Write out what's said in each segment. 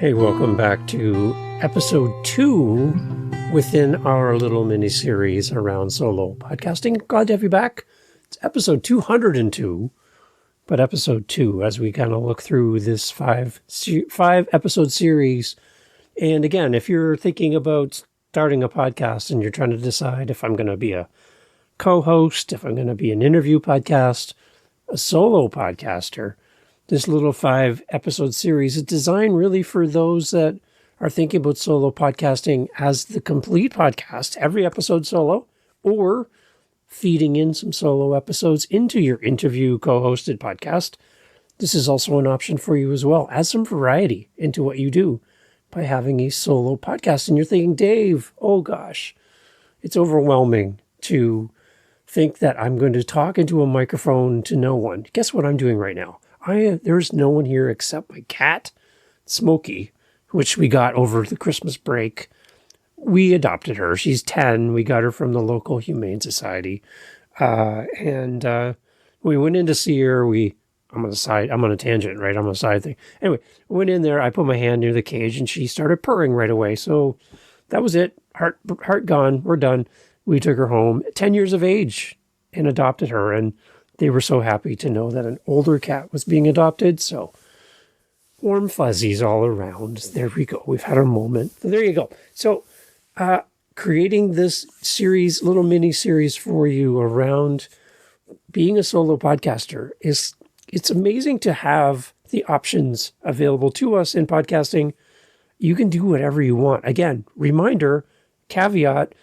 Hey, welcome back to episode 2 within our little mini-series around solo podcasting. Glad to have you back. It's episode 202, but episode 2 as we kind of look through this five episode series. And again, if you're thinking about starting a podcast and you're trying to decide if I'm going to be a co-host, if I'm going to be an interview podcast, a solo podcaster, this little 5 episode series is designed really for those that are thinking about solo podcasting as the complete podcast, every episode solo, or feeding in some solo episodes into your interview co-hosted podcast. This is also an option for you as well. Add some variety into what you do by having a solo podcast. And you're thinking, Dave, oh gosh, it's overwhelming to think that I'm going to talk into a microphone to no one. Guess what I'm doing right now? There's no one here except my cat, Smokey, which we got over the Christmas break. We adopted her. She's 10. We got her from the local Humane Society. And we went in to see her. I'm on a tangent, right? I'm on a side thing. Anyway, went in there. I put my hand near the cage and she started purring right away. So that was it. Heart gone. We're done. We took her home, 10 years of age, and adopted her. And they were so happy to know that an older cat was being adopted. So warm fuzzies all around. There we go. We've had our moment. There you go. So creating this series, little mini series for you around being a solo podcaster it's amazing to have the options available to us in podcasting. You can do whatever you want. Again, reminder, caveat,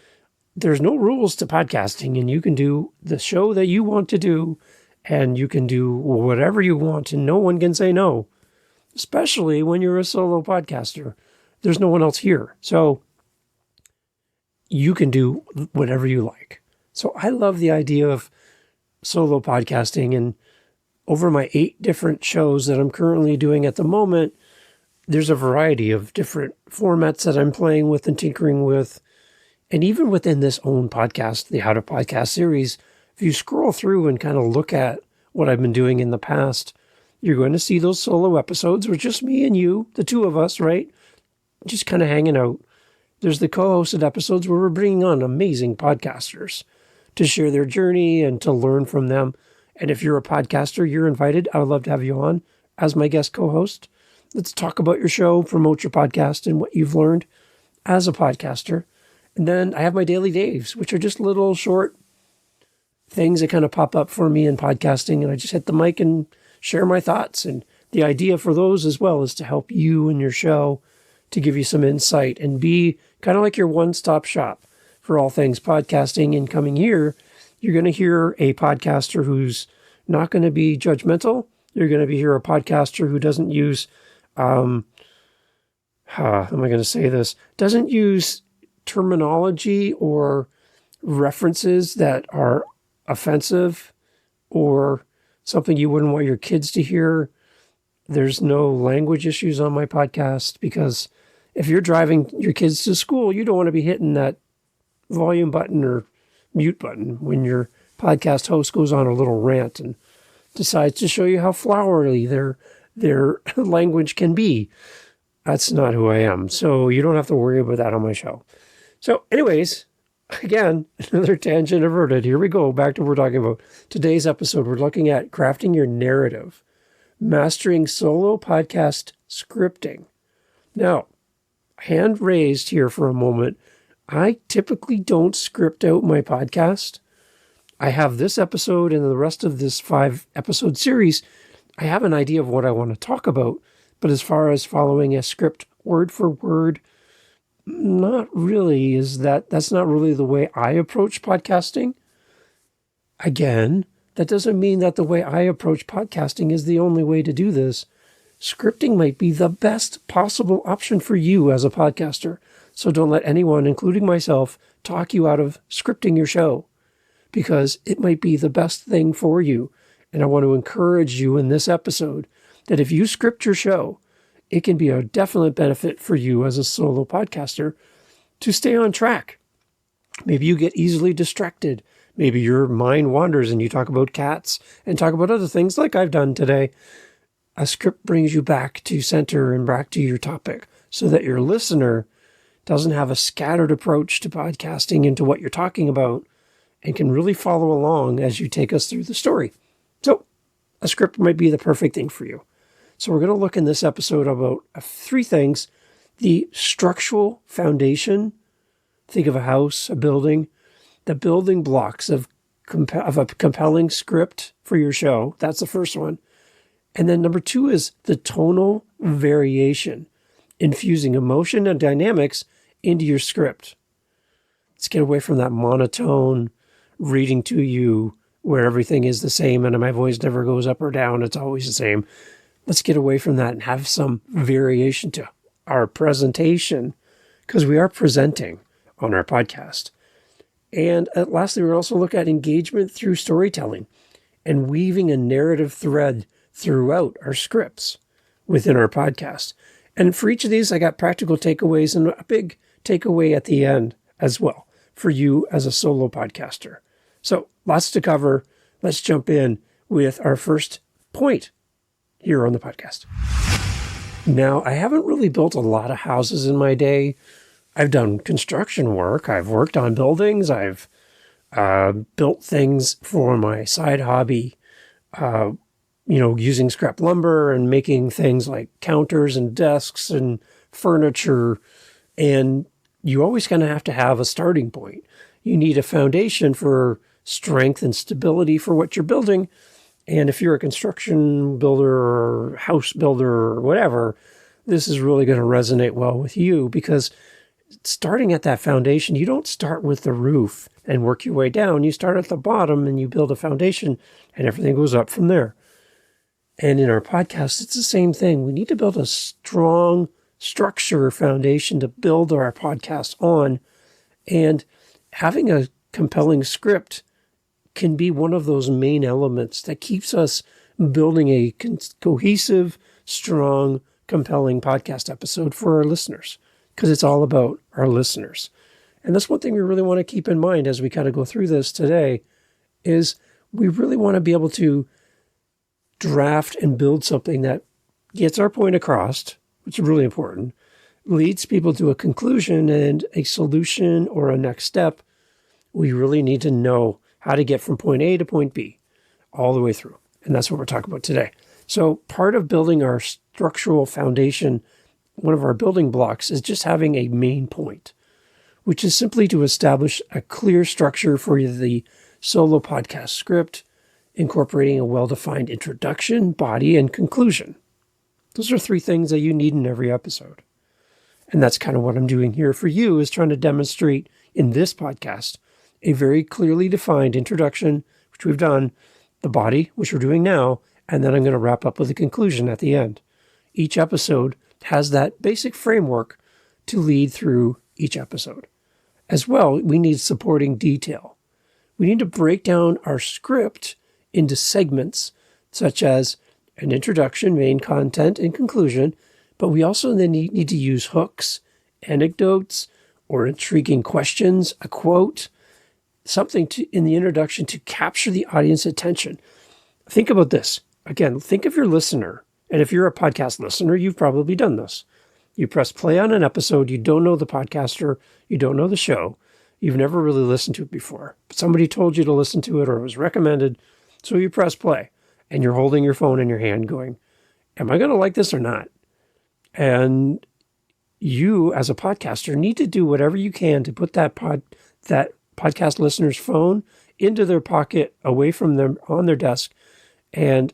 there's no rules to podcasting, and you can do the show that you want to do, and you can do whatever you want, and no one can say no, especially when you're a solo podcaster. There's no one else here. So you can do whatever you like. So I love the idea of solo podcasting, and over my 8 different shows that I'm currently doing at the moment, there's a variety of different formats that I'm playing with and tinkering with. And even within this own podcast, the How to Podcast series, if you scroll through and kind of look at what I've been doing in the past, you're going to see those solo episodes with just me and you, the two of us, right? Just kind of hanging out. There's the co-hosted episodes where we're bringing on amazing podcasters to share their journey and to learn from them. And if you're a podcaster, you're invited. I would love to have you on as my guest co-host. Let's talk about your show, promote your podcast and what you've learned as a podcaster. And then I have my Daily Daves, which are just little short things that kind of pop up for me in podcasting. And I just hit the mic and share my thoughts. And the idea for those as well is to help you and your show, to give you some insight and be kind of like your one-stop shop for all things podcasting. In coming year, you're going to hear a podcaster who's not going to be judgmental. You're going to hear a podcaster who doesn't use, how am I going to say this? Doesn't use terminology or references that are offensive or something you wouldn't want your kids to hear. There's no language issues on my podcast because if you're driving your kids to school, you don't want to be hitting that volume button or mute button when your podcast host goes on a little rant and decides to show you how flowery their language can be. That's not who I am. So you don't have to worry about that on my show. So anyways, again, another tangent averted. Here we go. Back to what we're talking about. Today's episode, we're looking at crafting your narrative, mastering solo podcast scripting. Now, hand raised here for a moment. I typically don't script out my podcast. I have this episode and the rest of this 5 episode series. I have an idea of what I want to talk about, but as far as following a script word for word, not really. That's not really the way I approach podcasting. Again, that doesn't mean that the way I approach podcasting is the only way to do this. Scripting might be the best possible option for you as a podcaster. So don't let anyone, including myself, talk you out of scripting your show because it might be the best thing for you. And I want to encourage you in this episode that if you script your show, it can be a definite benefit for you as a solo podcaster to stay on track. Maybe you get easily distracted. Maybe your mind wanders and you talk about cats and talk about other things like I've done today. a script brings you back to center and back to your topic so that your listener doesn't have a scattered approach to podcasting into what you're talking about and can really follow along as you take us through the story. So a script might be the perfect thing for you. So we're going to look in this episode about 3 things: the structural foundation. Think of a house, a building, the building blocks of a compelling script for your show. That's the first one. And then number 2 is the tonal variation, infusing emotion and dynamics into your script. Let's get away from that monotone reading to you where everything is the same and my voice never goes up or down. It's always the same. Let's get away from that and have some variation to our presentation, because we are presenting on our podcast. And lastly, we'll also look at engagement through storytelling and weaving a narrative thread throughout our scripts within our podcast. And for each of these, I got practical takeaways and a big takeaway at the end as well for you as a solo podcaster. So lots to cover. Let's jump in with our first point here on the podcast. Now, I haven't really built a lot of houses in my day. I've done construction work. I've worked on buildings. I've built things for my side hobby, using scrap lumber and making things like counters and desks and furniture. And you always kind of have to have a starting point. You need a foundation for strength and stability for what you're building. And if you're a construction builder or house builder or whatever, this is really going to resonate well with you, because starting at that foundation, you don't start with the roof and work your way down. You start at the bottom and you build a foundation and everything goes up from there. And in our podcast, it's the same thing. We need to build a strong structure foundation to build our podcast on. And having a compelling script can be one of those main elements that keeps us building a cohesive, strong, compelling podcast episode for our listeners, because it's all about our listeners. And that's one thing we really want to keep in mind as we kind of go through this today, is we really want to be able to draft and build something that gets our point across, which is really important, leads people to a conclusion and a solution or a next step. We really need to know how to get from point A to point B all the way through. And that's what we're talking about today. So part of building our structural foundation, one of our building blocks, is just having a main point, which is simply to establish a clear structure for the solo podcast script, incorporating a well-defined introduction, body, and conclusion. Those are 3 things that you need in every episode. And that's kind of what I'm doing here for you, is trying to demonstrate in this podcast a very clearly defined introduction, which we've done, the body, which we're doing now, and then I'm going to wrap up with a conclusion at the end. Each episode has that basic framework to lead through each episode. As well, we need supporting detail. We need to break down our script into segments, such as an introduction, main content, and conclusion, but we also then need to use hooks, anecdotes, or intriguing questions, a quote, something in the introduction to capture the audience attention. Think about this. Again, think of your listener. And if you're a podcast listener, you've probably done this. You press play on an episode, you don't know the podcaster, you don't know the show, you've never really listened to it before, but somebody told you to listen to it or it was recommended, so you press play and you're holding your phone in your hand going, am I going to like this or not? And you, as a podcaster, need to do whatever you can to put that podcast listener's phone into their pocket, away from them, on their desk, and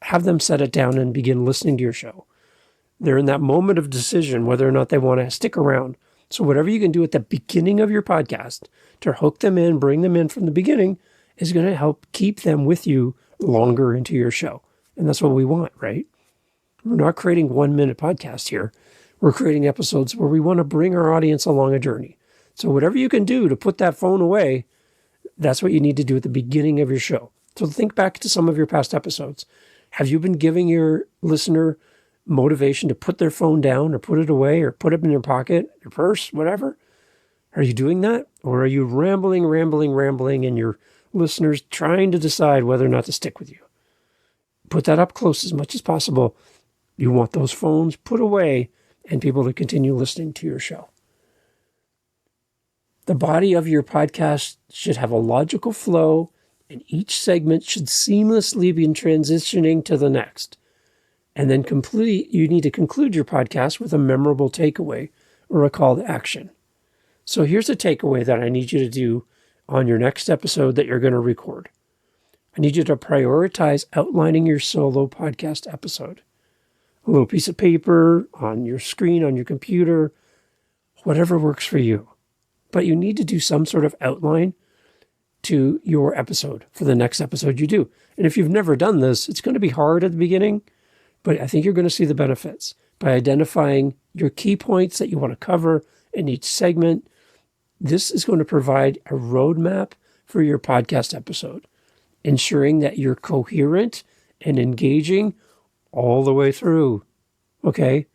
have them set it down and begin listening to your show. They're in that moment of decision whether or not they want to stick around. So whatever you can do at the beginning of your podcast to hook them in, bring them in from the beginning, is going to help keep them with you longer into your show. And that's what we want, right? We're not creating 1-minute podcasts here. We're creating episodes where we want to bring our audience along a journey. So whatever you can do to put that phone away, that's what you need to do at the beginning of your show. So think back to some of your past episodes. Have you been giving your listener motivation to put their phone down or put it away or put it in your pocket, your purse, whatever? Are you doing that? Or are you rambling, and your listeners trying to decide whether or not to stick with you? put that up close as much as possible. You want those phones put away and people to continue listening to your show. The body of your podcast should have a logical flow, and each segment should seamlessly be transitioning to the next. And then you need to conclude your podcast with a memorable takeaway or a call to action. So here's a takeaway that I need you to do on your next episode that you're going to record. I need you to prioritize outlining your solo podcast episode. A little piece of paper on your screen, on your computer, whatever works for you. But you need to do some sort of outline to your episode for the next episode you do. And if you've never done this, it's going to be hard at the beginning, but I think you're going to see the benefits by identifying your key points that you want to cover in each segment. This is going to provide a roadmap for your podcast episode, ensuring that you're coherent and engaging all the way through. Okay?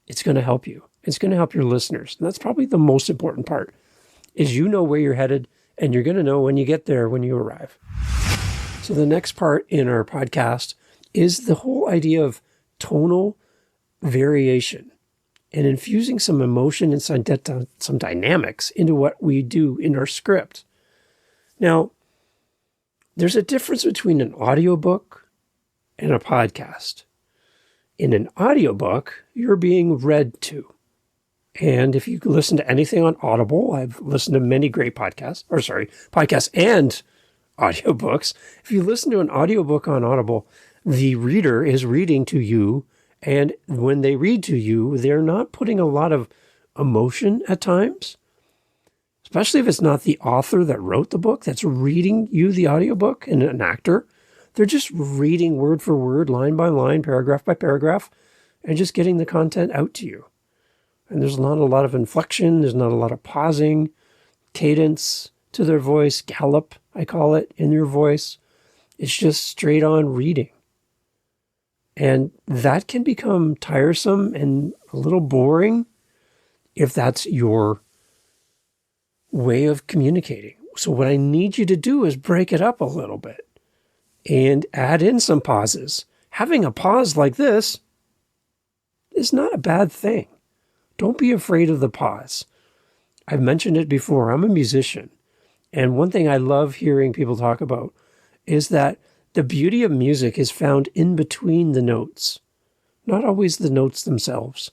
It's going to help you. It's going to help your listeners. And that's probably the most important part, is you know where you're headed, and you're going to know when you get there, when you arrive. So the next part in our podcast is the whole idea of tonal variation and infusing some emotion and some dynamics into what we do in our script. Now, there's a difference between an audiobook and a podcast. In an audiobook, you're being read to. And if you listen to anything on Audible, I've listened to many great podcasts and audiobooks. If you listen to an audiobook on Audible, the reader is reading to you. And when they read to you, they're not putting a lot of emotion at times, especially if it's not the author that wrote the book that's reading you the audiobook and an actor. They're just reading word for word, line by line, paragraph by paragraph, and just getting the content out to you. And there's not a lot of inflection. There's not a lot of pausing, cadence to their voice, gallop, I call it, in your voice. It's just straight on reading. And that can become tiresome and a little boring if that's your way of communicating. So what I need you to do is break it up a little bit and add in some pauses. Having a pause like this is not a bad thing. Don't be afraid of the pause. I've mentioned it before. I'm a musician. And one thing I love hearing people talk about is that the beauty of music is found in between the notes, not always the notes themselves.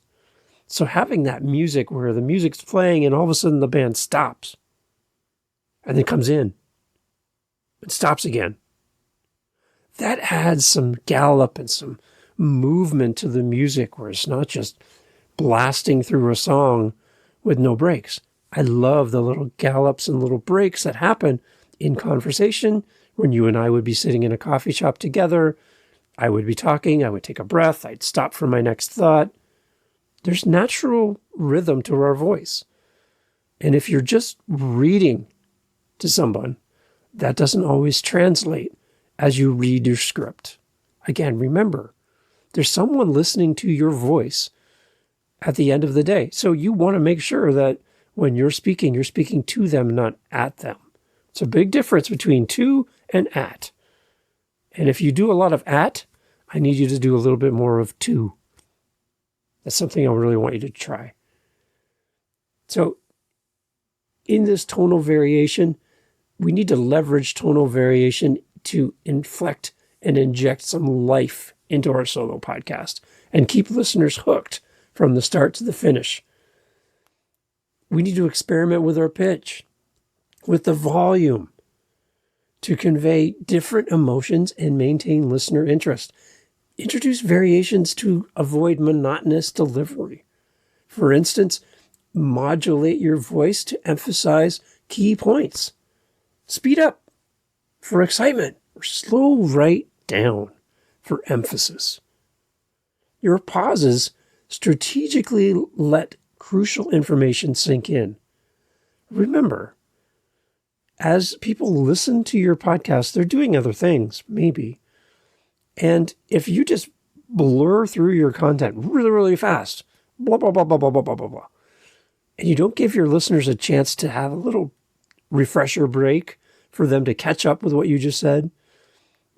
So having that music where the music's playing and all of a sudden the band stops and then comes in and stops again, that adds some gallop and some movement to the music where it's not just blasting through a song with no breaks. I love the little gallops and little breaks that happen in conversation when you and I would be sitting in a coffee shop together. I would be talking, I would take a breath, I'd stop for my next thought. There's natural rhythm to our voice. And if you're just reading to someone, that doesn't always translate as you read your script. Again, remember, there's someone listening to your voice at the end of the day. So you want to make sure that when you're speaking to them, not at them. It's a big difference between to and at. And if you do a lot of at, I need you to do a little bit more of to. That's something I really want you to try. So in this tonal variation, we need to leverage tonal variation to inflect and inject some life into our solo podcast and keep listeners hooked from the start to the finish. We need to experiment with our pitch, with the volume, to convey different emotions and maintain listener interest. Introduce variations to avoid monotonous delivery. For instance, modulate your voice to emphasize key points. Speed up for excitement, or slow right down for emphasis. Your pauses strategically let crucial information sink in. Remember, as people listen to your podcast, they're doing other things, maybe. And if you just blur through your content really, really fast, blah, blah, blah, blah, blah, blah, blah, blah, blah, and you don't give your listeners a chance to have a little refresher break for them to catch up with what you just said,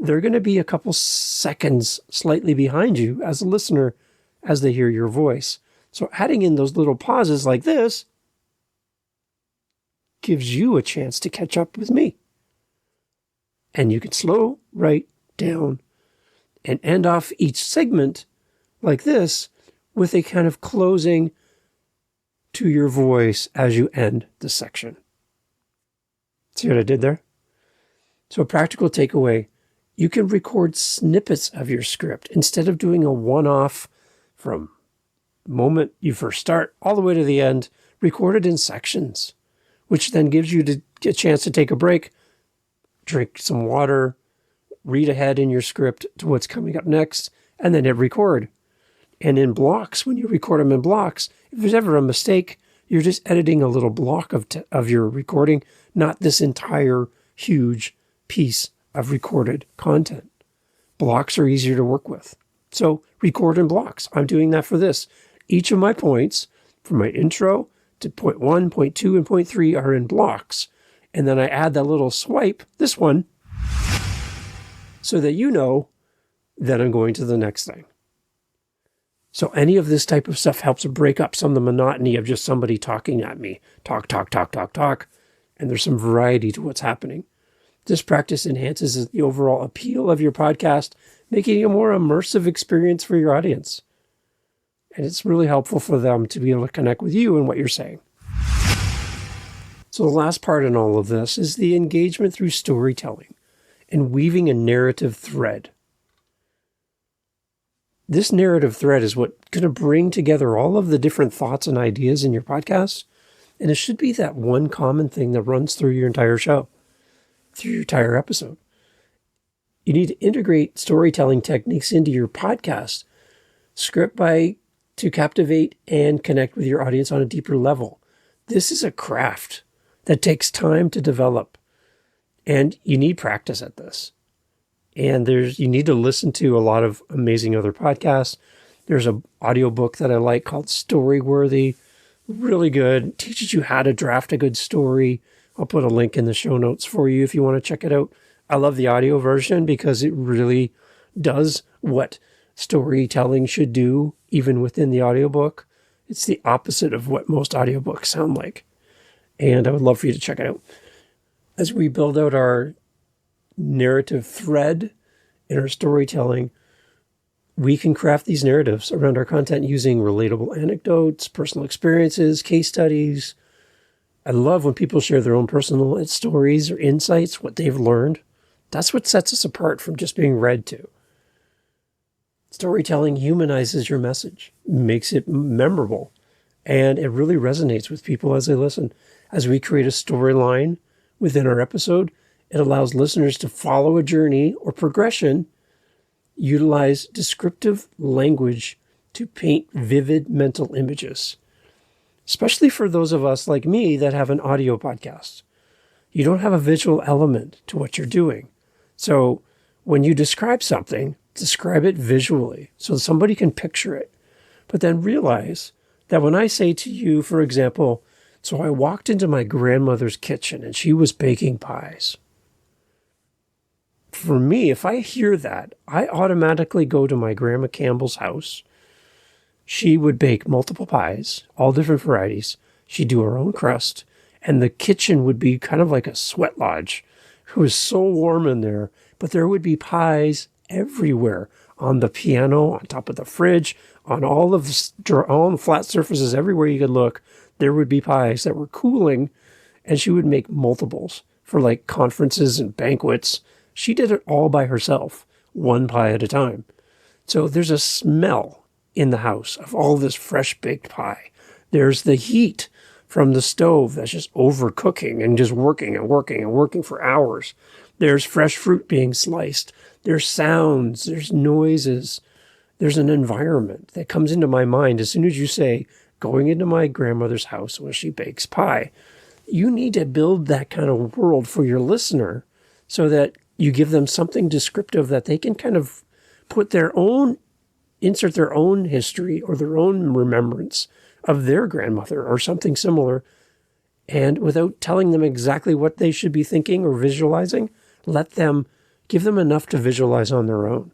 they're going to be a couple seconds slightly behind you as a listener as they hear your voice. So adding in those little pauses like this gives you a chance to catch up with me. And you can slow right down and end off each segment like this with a kind of closing to your voice as you end the section. See what I did there? So a practical takeaway, you can record snippets of your script instead of doing a one-off from the moment you first start all the way to the end, record it in sections, which then gives you a chance to take a break, drink some water, read ahead in your script to what's coming up next, and then hit record. And in blocks, when you record them in blocks, if there's ever a mistake, you're just editing a little block of your recording, not this entire huge piece of recorded content. Blocks are easier to work with. So record in blocks. I'm doing that for this. Each of my points, from my intro to point 1, point 2, and point 3 are in blocks. And then I add that little swipe, this one, so that you know that I'm going to the next thing. So any of this type of stuff helps break up some of the monotony of just somebody talking at me. Talk. And there's some variety to what's happening. This practice enhances the overall appeal of your podcast, making it a more immersive experience for your audience. And it's really helpful for them to be able to connect with you and what you're saying. So the last part in all of this is the engagement through storytelling and weaving a narrative thread. This narrative thread is what's going to bring together all of the different thoughts and ideas in your podcast. And it should be that one common thing that runs through your entire show, through your entire episode. You need to integrate storytelling techniques into your podcast script to captivate and connect with your audience on a deeper level. This is a craft that takes time to develop, and you need practice at this. And you need to listen to a lot of amazing other podcasts. There's an audiobook that I like called Storyworthy. Really good. It teaches you how to draft a good story. I'll put a link in the show notes for you if you want to check it out. I love the audio version because it really does what storytelling should do, even within the audiobook. It's the opposite of what most audiobooks sound like. And I would love for you to check it out. As we build out our narrative thread in our storytelling, we can craft these narratives around our content using relatable anecdotes, personal experiences, case studies. I love when people share their own personal stories or insights, what they've learned. That's what sets us apart from just being read to. Storytelling humanizes your message, makes it memorable, and it really resonates with people as they listen. As we create a storyline within our episode, it allows listeners to follow a journey or progression, utilize descriptive language to paint vivid mental images, especially for those of us like me that have an audio podcast. You don't have a visual element to what you're doing. So when you describe something, describe it visually so somebody can picture it. But then realize that when I say to you, for example, so I walked into my grandmother's kitchen and she was baking pies. For me, if I hear that, I automatically go to my Grandma Campbell's house. She would bake multiple pies, all different varieties. She'd do her own crust, and the kitchen would be kind of like a sweat lodge. It was so warm in there, but there would be pies everywhere, on the piano, on top of the fridge, on all the flat surfaces, everywhere you could look, there would be pies that were cooling, and she would make multiples for like conferences and banquets. She did it all by herself, one pie at a time. So there's a smell in the house of all this fresh baked pie. There's the heat from the stove that's just overcooking and just working and working and working for hours. There's fresh fruit being sliced. There's sounds, there's noises. There's an environment that comes into my mind as soon as you say, going into my grandmother's house when she bakes pie. You need to build that kind of world for your listener so that you give them something descriptive that they can kind of insert their own history or their own remembrance of their grandmother or something similar. And without telling them exactly what they should be thinking or visualizing, let them Give them enough to visualize on their own,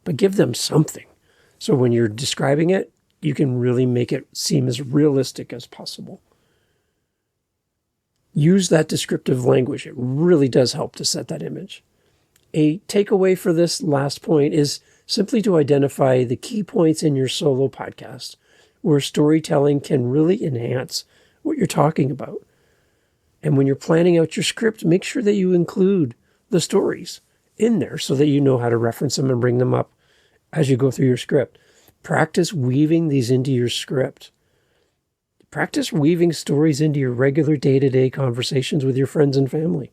but give them something. So when you're describing it, you can really make it seem as realistic as possible. Use that descriptive language. It really does help to set that image. A takeaway for this last point is simply to identify the key points in your solo podcast where storytelling can really enhance what you're talking about. And when you're planning out your script, make sure that you include the stories in there so that you know how to reference them and bring them up as you go through your script. Practice weaving these into your script. Practice weaving stories into your regular day-to-day conversations with your friends and family.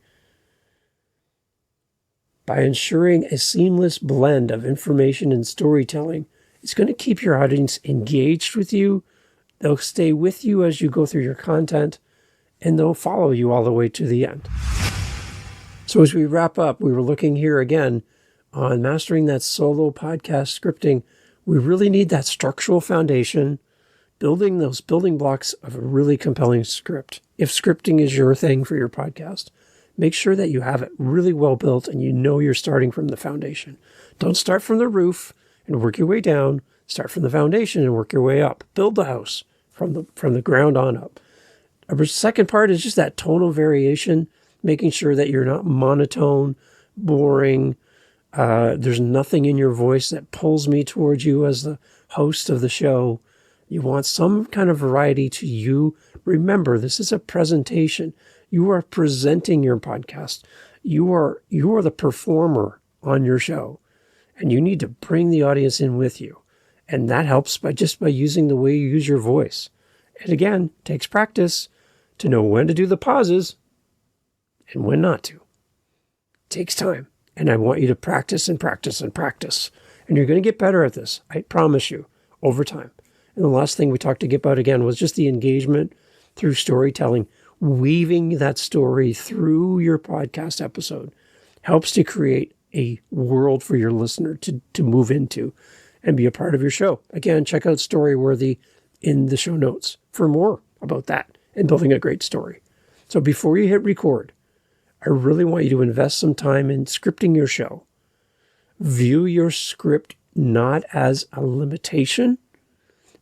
By ensuring a seamless blend of information and storytelling, it's going to keep your audience engaged with you. They'll stay with you as you go through your content, and they'll follow you all the way to the end. So as we wrap up, we were looking here again on mastering that solo podcast scripting. We really need that structural foundation, building those building blocks of a really compelling script. If scripting is your thing for your podcast, make sure that you have it really well built and you know you're starting from the foundation. Don't start from the roof and work your way down. Start from the foundation and work your way up. Build the house from the ground on up. The second part is just that tonal variation, making sure that you're not monotone, boring. There's nothing in your voice that pulls me towards you as the host of the show. You want some kind of variety to you. Remember, this is a presentation. You are presenting your podcast. You are the performer on your show, and you need to bring the audience in with you. And that helps by using the way you use your voice. And again, it takes practice to know when to do the pauses and when not to. It takes time. And I want you to practice and practice and practice. And you're going to get better at this. I promise you, over time. And the last thing we talked about again was just the engagement through storytelling. Weaving that story through your podcast episode helps to create a world for your listener to move into and be a part of your show. Again, check out Storyworthy in the show notes for more about that and building a great story. So before you hit record, I really want you to invest some time in scripting your show. View your script not as a limitation,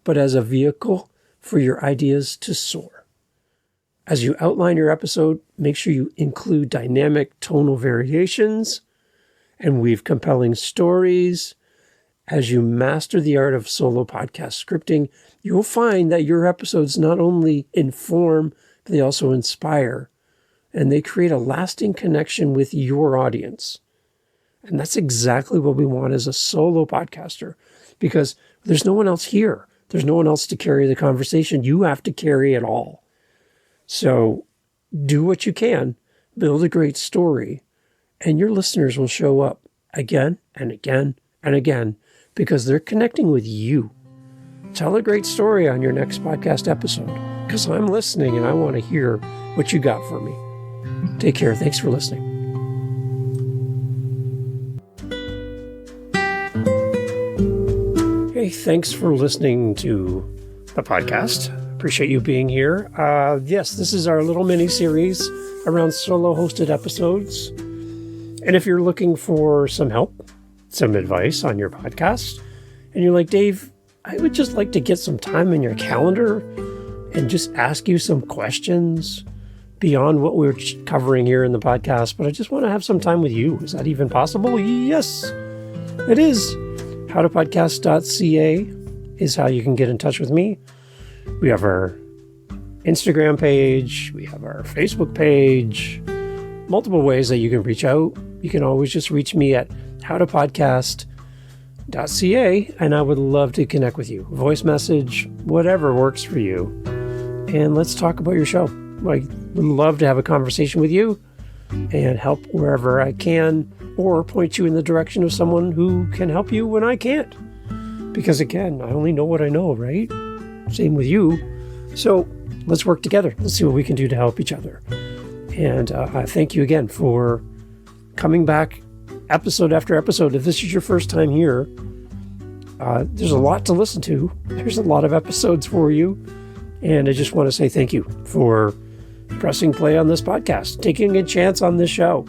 but as a vehicle for your ideas to soar. As you outline your episode, make sure you include dynamic tonal variations and weave compelling stories. As you master the art of solo podcast scripting, you'll find that your episodes not only inform, but they also inspire, and they create a lasting connection with your audience. And that's exactly what we want as a solo podcaster, because there's no one else here. There's no one else to carry the conversation. You have to carry it all. So do what you can, build a great story, and your listeners will show up again and again and again because they're connecting with you. Tell a great story on your next podcast episode because I'm listening and I want to hear what you got for me. Take care. Thanks for listening. Hey, thanks for listening to the podcast. Appreciate you being here. Yes, this is our little mini-series around solo-hosted episodes. And if you're looking for some help, some advice on your podcast, and you're like, Dave, I would just like to get some time in your calendar and just ask you some questions beyond what we're covering here in the podcast, but I just want to have some time with you. Is that even possible? Yes, it is. howtopodcast.ca is how you can get in touch with me. We have our Instagram page. We have our Facebook page. Multiple ways that you can reach out. You can always just reach me at howtopodcast.ca, and I would love to connect with you. Voice message, whatever works for you. And let's talk about your show. I would love to have a conversation with you and help wherever I can, or point you in the direction of someone who can help you when I can't. Because again, I only know what I know, right? Same with you. So let's work together. Let's see what we can do to help each other. And I thank you again for coming back episode after episode. If this is your first time here, there's a lot to listen to. There's a lot of episodes for you. And I just want to say thank you for pressing play on this podcast, taking a chance on this show.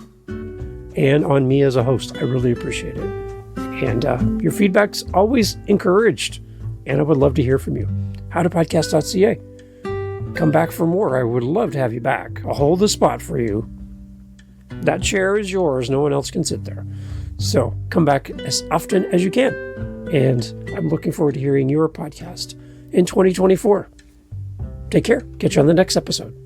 and on me as a host. I really appreciate it. And your feedback's always encouraged, and I would love to hear from you. howtopodcast.ca. Come back for more. I would love to have you back. I'll hold the spot for you. That chair is yours. No one else can sit there. So come back as often as you can. And I'm looking forward to hearing your podcast in 2024. Take care. Catch you on the next episode.